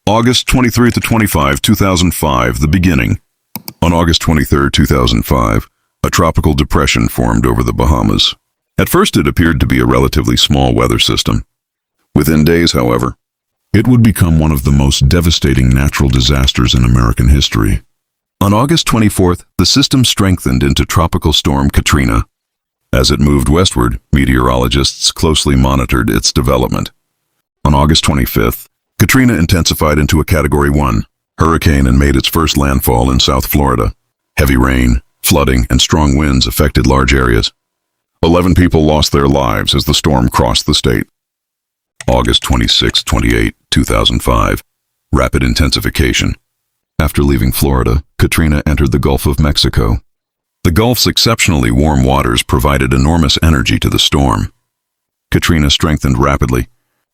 August 23 to 25, 2005, the beginning. On August 23, 2005, a tropical depression formed over the Bahamas. At first it appeared to be a relatively small weather system. Within days, however, it would become one of the most devastating natural disasters in American history. On August 24th, the system strengthened into Tropical Storm Katrina. As it moved westward, meteorologists closely monitored its development. On August 25th, Katrina intensified into a Category 1 hurricane and made its first landfall in South Florida. Heavy rain, flooding, and strong winds affected large areas. 11 people lost their lives as the storm crossed the state. August 26-28, 2005, rapid intensification. After leaving Florida, Katrina entered the Gulf of Mexico. The Gulf's exceptionally warm waters provided enormous energy to the storm. Katrina strengthened rapidly,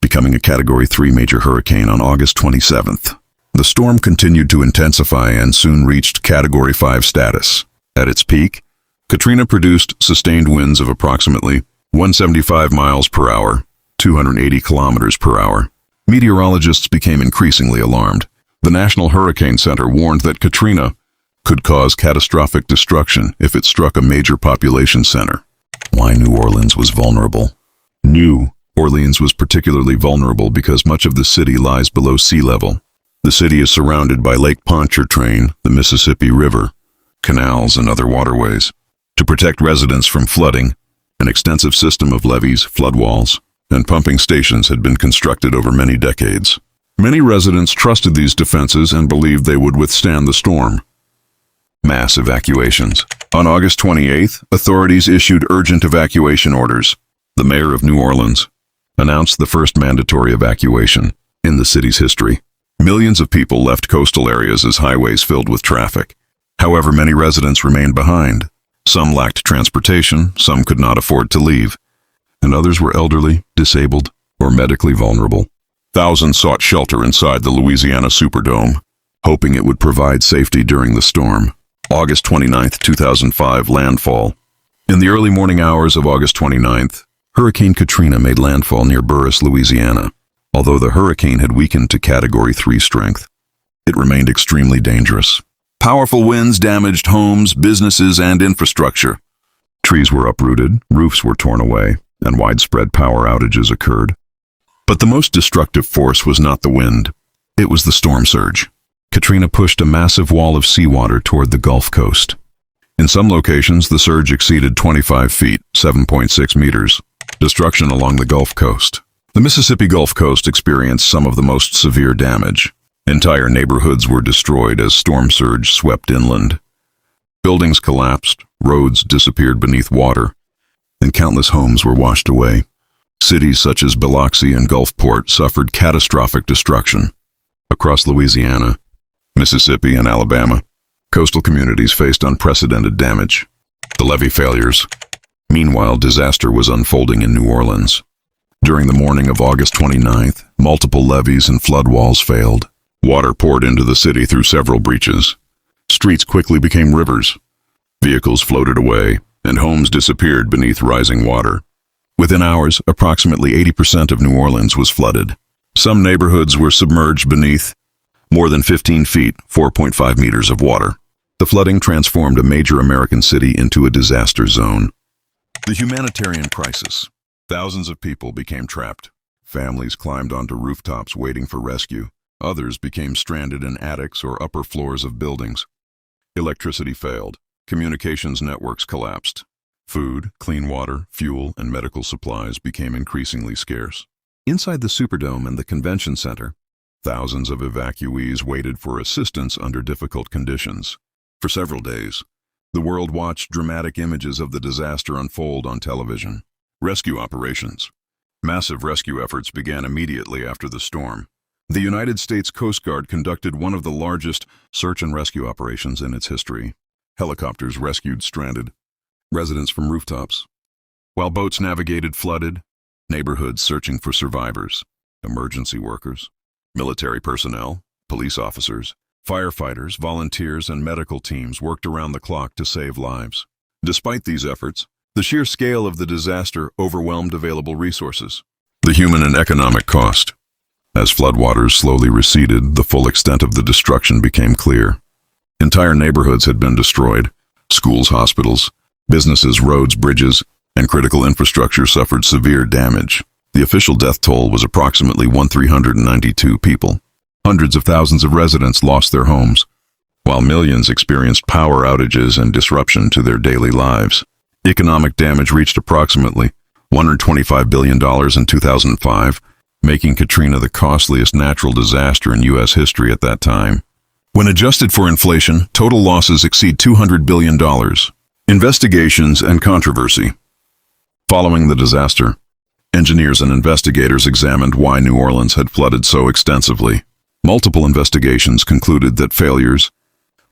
becoming a Category 3 major hurricane on August 27th. The storm continued to intensify and soon reached Category 5 status. At its peak, Katrina produced sustained winds of approximately 175 miles per hour, 280 kilometers per hour. Meteorologists became increasingly alarmed. The National Hurricane Center warned that Katrina could cause catastrophic destruction if it struck a major population center. Why New Orleans was vulnerable? New Orleans was particularly vulnerable because much of the city lies below sea level. The city is surrounded by Lake Pontchartrain, the Mississippi River, canals, and other waterways. To protect residents from flooding, an extensive system of levees, flood walls, and pumping stations had been constructed over many decades. Many residents trusted these defenses and believed they would withstand the storm. Mass evacuations. On August 28th, authorities issued urgent evacuation orders. The mayor of New Orleans announced the first mandatory evacuation in the city's history. Millions of people left coastal areas as highways filled with traffic. However, many residents remained behind. Some lacked transportation, some could not afford to leave, and others were elderly, disabled, or medically vulnerable. Thousands sought shelter inside the Louisiana Superdome, hoping it would provide safety during the storm. August 29, 2005, landfall. In the early morning hours of August 29th, Hurricane Katrina made landfall near Burris, Louisiana. Although the hurricane had weakened to Category 3 strength, it remained extremely dangerous. Powerful winds damaged homes, businesses, and infrastructure. Trees were uprooted, roofs were torn away, and widespread power outages occurred. But the most destructive force was not the wind. It was the storm surge. Katrina pushed a massive wall of seawater toward the Gulf Coast. In some locations, the surge exceeded 25 feet, 7.6 meters. Destruction along the Gulf Coast. The Mississippi Gulf Coast experienced some of the most severe damage. Entire neighborhoods were destroyed as storm surge swept inland. Buildings collapsed, roads disappeared beneath water, and countless homes were washed away. Cities such as Biloxi and Gulfport suffered catastrophic destruction. Across Louisiana, Mississippi, and Alabama, coastal communities faced unprecedented damage. The levee failures. Meanwhile, disaster was unfolding in New Orleans. During the morning of August 29th, multiple levees and flood walls failed. Water poured into the city through several breaches. Streets quickly became rivers. Vehicles floated away, and homes disappeared beneath rising water. Within hours, approximately 80% of New Orleans was flooded. Some neighborhoods were submerged beneath more than 15 feet, 4.5 meters of water. The flooding transformed a major American city into a disaster zone. The humanitarian crisis. Thousands of people became trapped. Families climbed onto rooftops waiting for rescue. Others became stranded in attics or upper floors of buildings. Electricity failed. Communications networks collapsed. Food, clean water, fuel, and medical supplies became increasingly scarce. Inside the Superdome and the Convention Center, thousands of evacuees waited for assistance under difficult conditions. For several days, the world watched dramatic images of the disaster unfold on television. Rescue operations. Massive rescue efforts began immediately after the storm. The United States Coast Guard conducted one of the largest search and rescue operations in its history. Helicopters rescued stranded residents from rooftops, while boats navigated flooded neighborhoods searching for survivors. Emergency workers, military personnel, police officers, firefighters, volunteers, and medical teams worked around the clock to save lives. Despite these efforts, the sheer scale of the disaster overwhelmed available resources. The human and economic cost. As floodwaters slowly receded, the full extent of the destruction became clear. Entire neighborhoods had been destroyed. Schools, hospitals, businesses, roads, bridges, and critical infrastructure suffered severe damage. The official death toll was approximately 1,392 people. Hundreds of thousands of residents lost their homes, while millions experienced power outages and disruption to their daily lives. Economic damage reached approximately $125 billion in 2005, making Katrina the costliest natural disaster in U.S. history at that time. When adjusted for inflation, total losses exceed $200 billion. Investigations and controversy. Following the disaster, engineers and investigators examined why New Orleans had flooded so extensively. Multiple investigations concluded that failures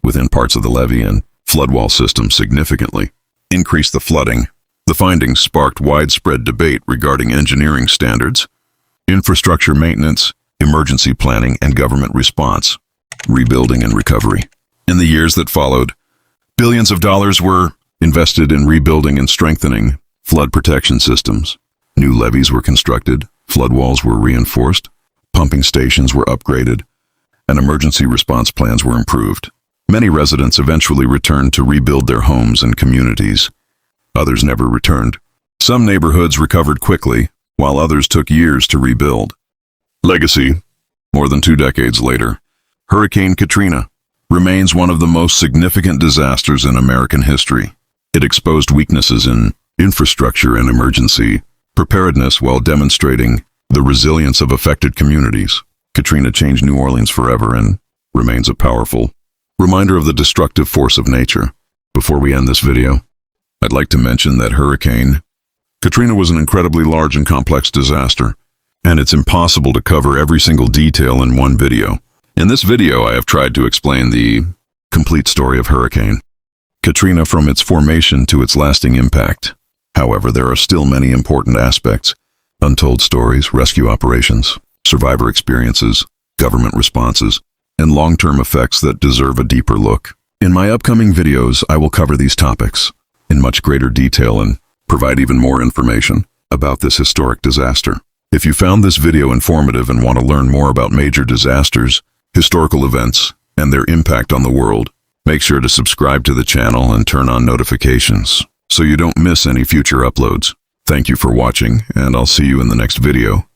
within parts of the levee and floodwall system significantly increased the flooding. The findings sparked widespread debate regarding engineering standards, infrastructure maintenance, emergency planning, and government response, rebuilding and recovery. In the years that followed, billions of dollars were invested in rebuilding and strengthening flood protection systems. New levees were constructed, flood walls were reinforced, pumping stations were upgraded, and emergency response plans were improved. Many residents eventually returned to rebuild their homes and communities. Others never returned. Some neighborhoods recovered quickly, while others took years to rebuild. Legacy. More than 2 decades later, Hurricane Katrina remains one of the most significant disasters in American history. It exposed weaknesses in infrastructure and emergency preparedness while demonstrating the resilience of affected communities. Katrina changed New Orleans forever and remains a powerful reminder of the destructive force of nature. Before we end this video, I'd like to mention that Hurricane Katrina was an incredibly large and complex disaster, and it's impossible to cover every single detail in one video. In this video, I have tried to explain the complete story of Hurricane Katrina from its formation to its lasting impact. However, there are still many important aspects: untold stories, rescue operations, survivor experiences, government responses, and long-term effects that deserve a deeper look. In my upcoming videos, I will cover these topics in much greater detail and provide even more information about this historic disaster. If you found this video informative and want to learn more about major disasters, historical events, and their impact on the world, make sure to subscribe to the channel and turn on notifications so you don't miss any future uploads. Thank you for watching, and I'll see you in the next video.